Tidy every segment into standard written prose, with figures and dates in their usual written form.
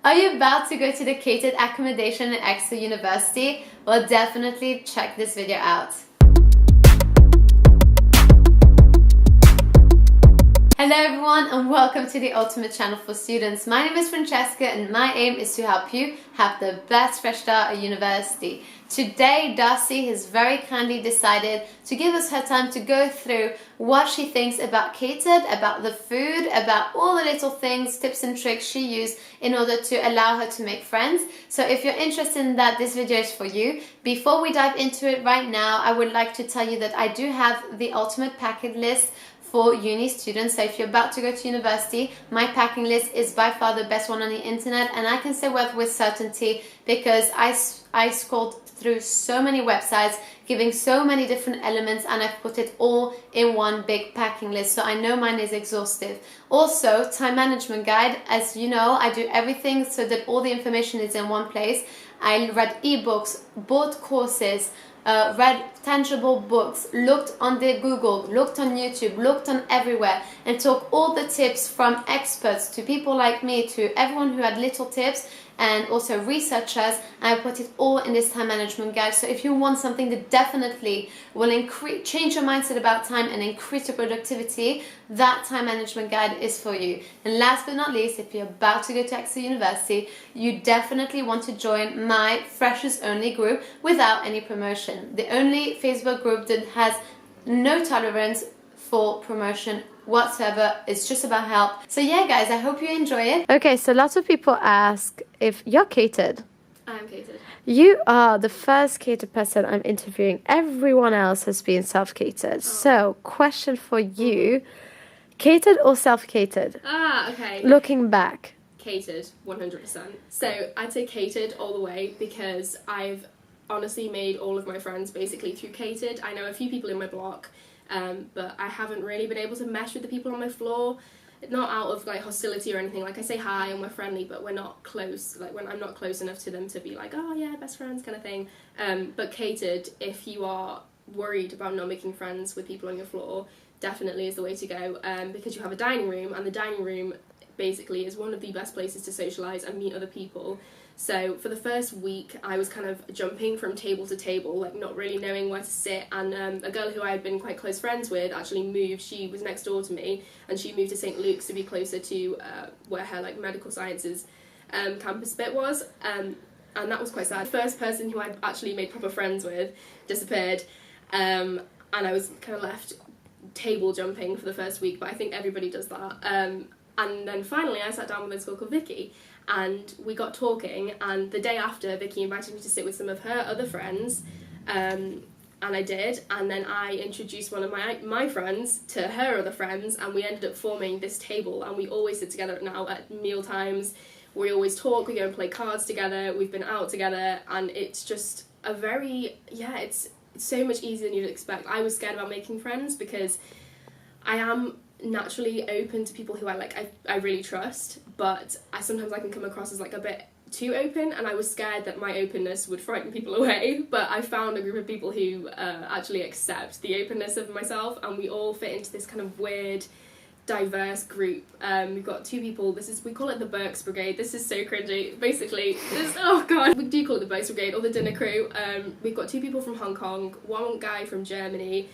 Are you about to go to the Catered Accommodation at Exeter University? Well, definitely check this video out. Hello everyone and welcome to the Ultimate Channel for Students. My name is Francesca and my aim is to help you have the best fresh start at university. Today, Darcie has very kindly decided to give us her time to go through what she thinks about Catered, about the food, about all the little things, tips and tricks she used in order to allow her to make friends. So if you're interested in that, this video is for you. Before we dive into it right now, I would like to tell you that I do have the ultimate packet list for uni students. So if you're about to go to university, my packing list is by far the best one on the internet, and I can say with certainty because I scrolled through so many websites giving so many different elements, and I've put it all in one big packing list, so I know mine is exhaustive. Also, time management guide. As you know, I do everything so that all the information is in one place. I read ebooks, bought courses, read tangible books, looked on the Google, looked on YouTube, looked on everywhere, and took all the tips from experts to people like me to everyone who had little tips and also researchers, and I put it all in this time management guide. So if you want something that definitely will change your mindset about time and increase your productivity, that time management guide is for you. And last but not least, if you're about to go to Exeter University, you definitely want to join my freshers only group without any promotion. The only Facebook group that has no tolerance for promotion whatsoever. It's just about help. So yeah guys, I hope you enjoy it. Okay, so lots of people ask if you're catered. I'm catered. You are the first catered person I'm interviewing. Everyone else has been self-catered. Oh. So question for you, catered or self-catered? Okay. Looking back. Catered, 100%. So I'd say catered all the way because I've honestly made all of my friends basically through catered. I know a few people in my block, but I haven't really been able to mesh with the people on my floor. Not out of like hostility or anything. Like I say hi and we're friendly, but we're not close. Like when I'm not close enough to them to be like, oh yeah, best friends kind of thing. But catered, if you are worried about not making friends with people on your floor, definitely is the way to go. Because you have a dining room, and the dining room basically is one of the best places to socialise and meet other people. So for the first week, I was kind of jumping from table to table, like not really knowing where to sit, and a girl who I had been quite close friends with actually moved. She was next door to me, and she moved to St. Luke's to be closer to where her like medical sciences campus bit was, and that was quite sad. The first person who I'd actually made proper friends with disappeared, and I was kind of left table jumping for the first week, but I think everybody does that. And then finally I sat down with this girl called Vicky, and we got talking, and the day after Vicky invited me to sit with some of her other friends, and I did, and then I introduced one of my friends to her other friends, and we ended up forming this table, and we always sit together now at meal times. We always talk, we go and play cards together, we've been out together, and it's just a very, it's so much easier than you'd expect. I was scared about making friends because I am naturally open to people who I really trust, but sometimes I can come across as like a bit too open, and I was scared that my openness would frighten people away. But I found a group of people who actually accept the openness of myself, and we all fit into this kind of weird, diverse group. We've got two people. We call it the Burks Brigade. This is so cringy. Basically, we do call it the Burks Brigade or the dinner crew. We've got two people from Hong Kong, one guy from Germany,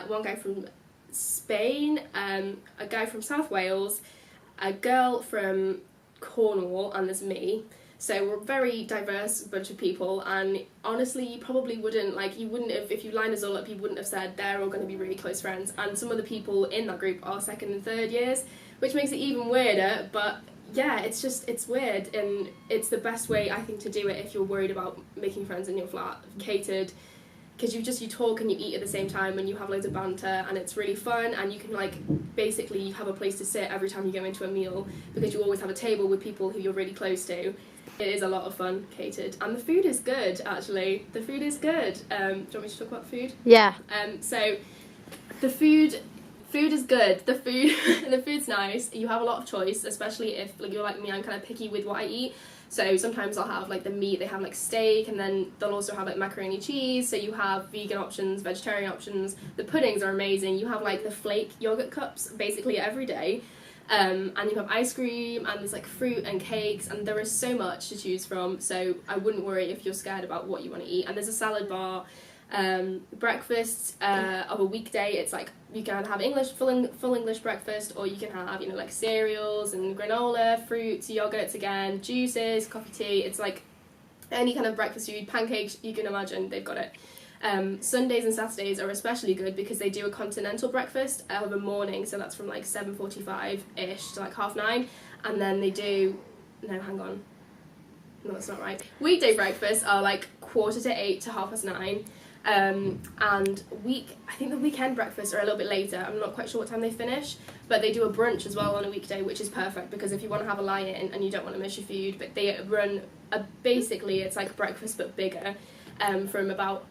one guy from Spain, a guy from South Wales, a girl from Cornwall, and there's me. So we're a very diverse bunch of people, and honestly you probably wouldn't have, if you lined us all up, you wouldn't have said they're all going to be really close friends. And some of the people in that group are second and third years, which makes it even weirder. But yeah, it's weird, and it's the best way I think to do it if you're worried about making friends in your flat. Catered, because you talk and you eat at the same time, and you have loads of banter, and it's really fun, and you can basically you have a place to sit every time you go into a meal, because you always have a table with people who you're really close to. It is a lot of fun, catered, and the food is good, actually. The food is good. Do you want me to talk about food? Yeah. So the food is good. The food's nice. You have a lot of choice, especially if you're like me, I'm kind of picky with what I eat. So sometimes I'll have the meat, they have steak, and then they'll also have macaroni cheese. So you have vegan options, vegetarian options. The puddings are amazing. You have the flake yogurt cups basically every day. And you have ice cream, and there's like fruit and cakes, and there is so much to choose from, so I wouldn't worry if you're scared about what you want to eat. And there's a salad bar. Breakfast of a weekday, it's like you can have full English breakfast, or you can have, you know, like cereals and granola, fruits, yogurts again, juices, coffee, tea. It's like any kind of breakfast food, pancakes you can imagine, they've got it. Sundays and Saturdays are especially good because they do a continental breakfast of a morning, so that's from like 7:45ish to like 9:30, and then they do, no, hang on, no, that's not right. Weekday breakfasts are like 7:45 to 9:30. And I think the weekend breakfasts are a little bit later. I'm not quite sure what time they finish, but they do a brunch as well on a weekday, which is perfect because if you want to have a lie-in and you don't want to miss your food, but they run basically it's like breakfast but bigger, from about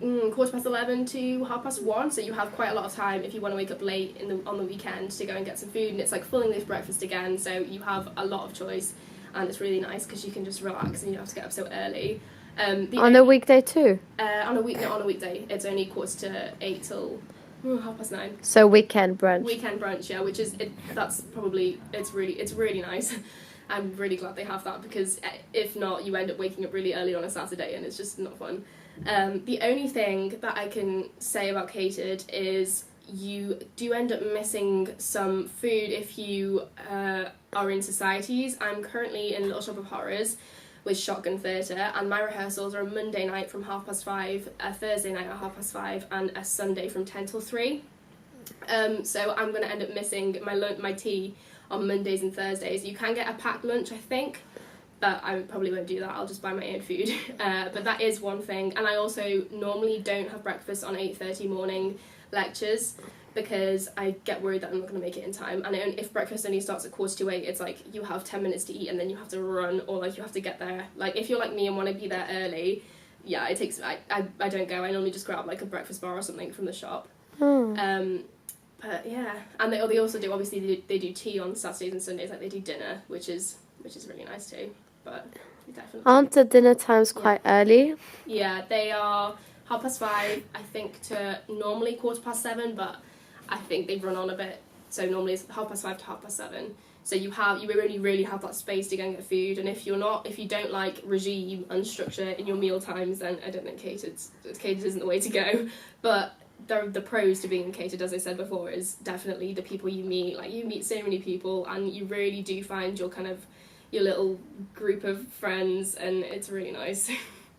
11:15 to 1:30, so you have quite a lot of time if you want to wake up late on the weekend to go and get some food, and it's like full English breakfast again, so you have a lot of choice, and it's really nice because you can just relax and you don't have to get up so early. On a weekday too? On a weekday. It's only 7:45 till 9:30. So weekend brunch. Weekend brunch, yeah, which is it's really nice. I'm really glad they have that because if not, you end up waking up really early on a Saturday and it's just not fun. The only thing that I can say about Catered is you do end up missing some food if you are in societies. I'm currently in Little Shop of Horrors with Shotgun Theatre, and my rehearsals are a Monday night from 5:30, a Thursday night at 5:30, and a Sunday from 10 till 3. So I'm going to end up missing my tea on Mondays and Thursdays. You can get a packed lunch, I think, but I probably won't do that. I'll just buy my own food. But that is one thing. And I also normally don't have breakfast on 8:30 morning lectures because I get worried that I'm not going to make it in time. And if breakfast only starts at 7:45, it's like you have 10 minutes to eat and then you have to run, or like you have to get there. Like if you're like me and want to be there early, yeah, it takes. I don't go. I normally just grab like a breakfast bar or something from the shop. But yeah, and they also do, obviously they do tea on Saturdays and Sundays, like they do dinner, which is really nice too. But definitely. Aren't the dinner times quite early? Yeah, they are 5:30, I think, to normally 7:15, but I think they've run on a bit. So normally it's 5:30 to 7:30. So you only really have that space to go and get food. And if you don't like regime and structure in your meal times, then I don't think Catered isn't the way to go. But the pros to being Catered, as I said before, is definitely the people you meet. Like you meet so many people, and you really do find your kind of your little group of friends, and it's really nice.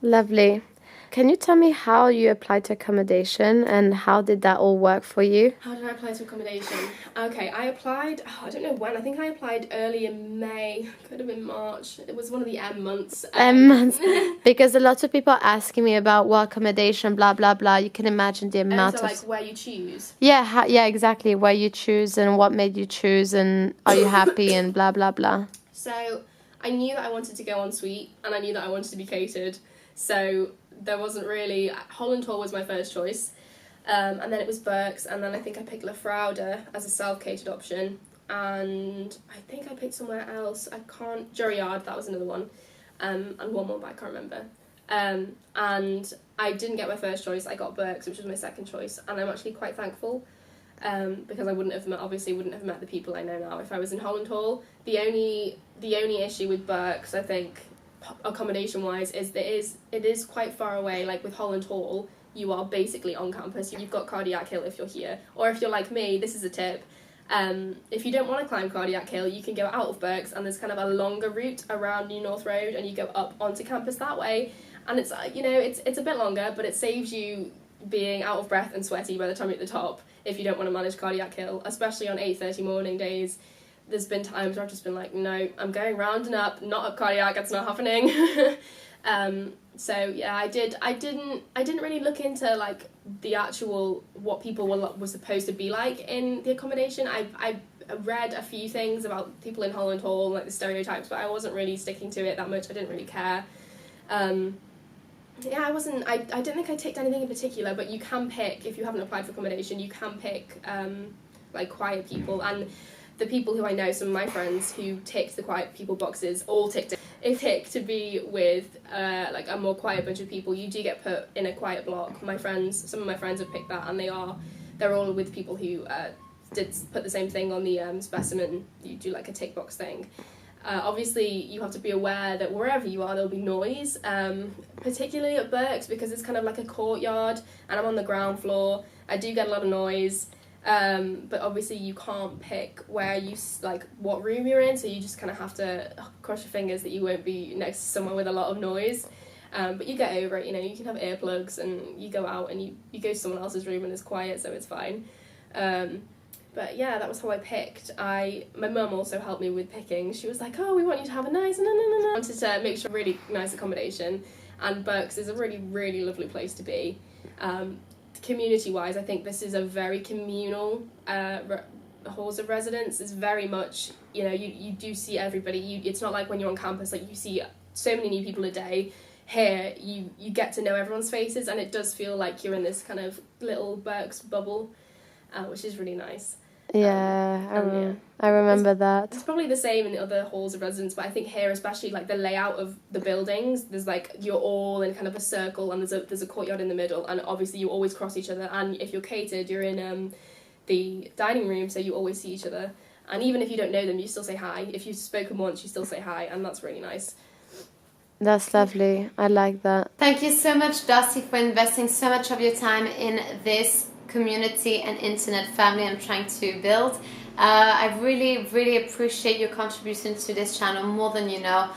Lovely. Can you tell me how you applied to accommodation and how did that all work for you? How did I apply to accommodation? Okay, I applied, I don't know when, I think I applied early in May, could have been March. It was one of the M months. M months. Because a lot of people are asking me about what accommodation, blah, blah, blah. You can imagine the amount so like where you choose? Yeah, yeah, exactly. Where you choose and what made you choose and are you happy and blah, blah, blah. So I knew that I wanted to go en suite and I knew that I wanted to be Catered. So there wasn't really, Holland Hall was my first choice, and then it was Berks, and then I think I picked Lafrauda as a self-catered option, and I think I picked somewhere else, Juryard, that was another one, and one more, but I can't remember. And I didn't get my first choice, I got Berks, which was my second choice, and I'm actually quite thankful, because I wouldn't have met the people I know now if I was in Holland Hall. The only issue with Berks, I think, accommodation wise, is it is quite far away. Like with Holland Hall, you are basically on campus. You've got Cardiac Hill if you're here, or if you're like me, this is a tip, if you don't want to climb Cardiac Hill, you can go out of Berks and there's kind of a longer route around New North Road and you go up onto campus that way, and it's it's a bit longer, but it saves you being out of breath and sweaty by the time you're at the top if you don't want to manage Cardiac Hill, especially on 8:30 morning days. There's been times where I've just been like, no, I'm going round and up, not up Cardiac, it's not happening. So yeah, I didn't really look into like the actual what people were supposed to be like in the accommodation. I read a few things about people in Holland Hall, like the stereotypes, but I wasn't really sticking to it that much. I didn't really care. Yeah, I don't think I ticked anything in particular, but you can pick, if you haven't applied for accommodation, you can pick like quiet people. And the people who I know, some of my friends who ticked the quiet people boxes, all ticked it. If ticked to be with like a more quiet bunch of people, you do get put in a quiet block. Some of my friends have picked that, and they're all with people who did put the same thing on the specimen. You do like a tick box thing. Obviously, you have to be aware that wherever you are, there'll be noise, particularly at Berks, because it's kind of like a courtyard, and I'm on the ground floor. I do get a lot of noise, but obviously you can't pick where you, like, what room you're in, so you just kind of have to cross your fingers that you won't be next to someone with a lot of noise. But you get over it, you know, you can have earplugs, and you go out and you go to someone else's room and it's quiet, so it's fine. But yeah, that was how I picked. My mum also helped me with picking. She was like, oh, we want you to have a nice, I wanted to make sure really nice accommodation, and Berks is a really, really lovely place to be. Community-wise, I think this is a very communal halls of residence. It's very much, you know, you do see everybody. It's not like when you're on campus, like you see so many new people a day. Here, you get to know everyone's faces, and it does feel like you're in this kind of little Berks bubble, which is really nice. Yeah, I remember that. It's probably the same in the other halls of residence, but I think here, especially, like, the layout of the buildings, there's, like, you're all in kind of a circle, and there's a courtyard in the middle, and obviously you always cross each other, and if you're catered, you're in the dining room, so you always see each other, and even if you don't know them, you still say hi. If you've spoken once, you still say hi, and that's really nice. That's lovely. I like that. Thank you so much, Darcie, for investing so much of your time in this community and internet family I'm trying to build. I really, really appreciate your contribution to this channel more than you know.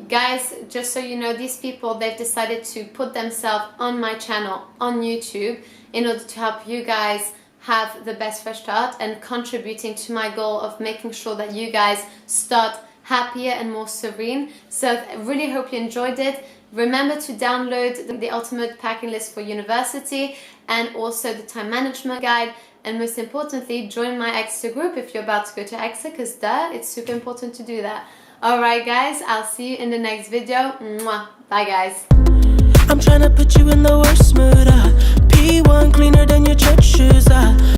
Guys, just so you know, these people, they've decided to put themselves on my channel on YouTube in order to help you guys have the best fresh start and contributing to my goal of making sure that you guys start happier and more serene. So I really hope you enjoyed it. Remember to download the Ultimate Packing List for University and also the Time Management Guide. And most importantly, join my Exeter group if you're about to go to Exeter, because it's super important to do that. Alright guys, I'll see you in the next video. Mwah. Bye guys. I'm trying to put you in the worst mood.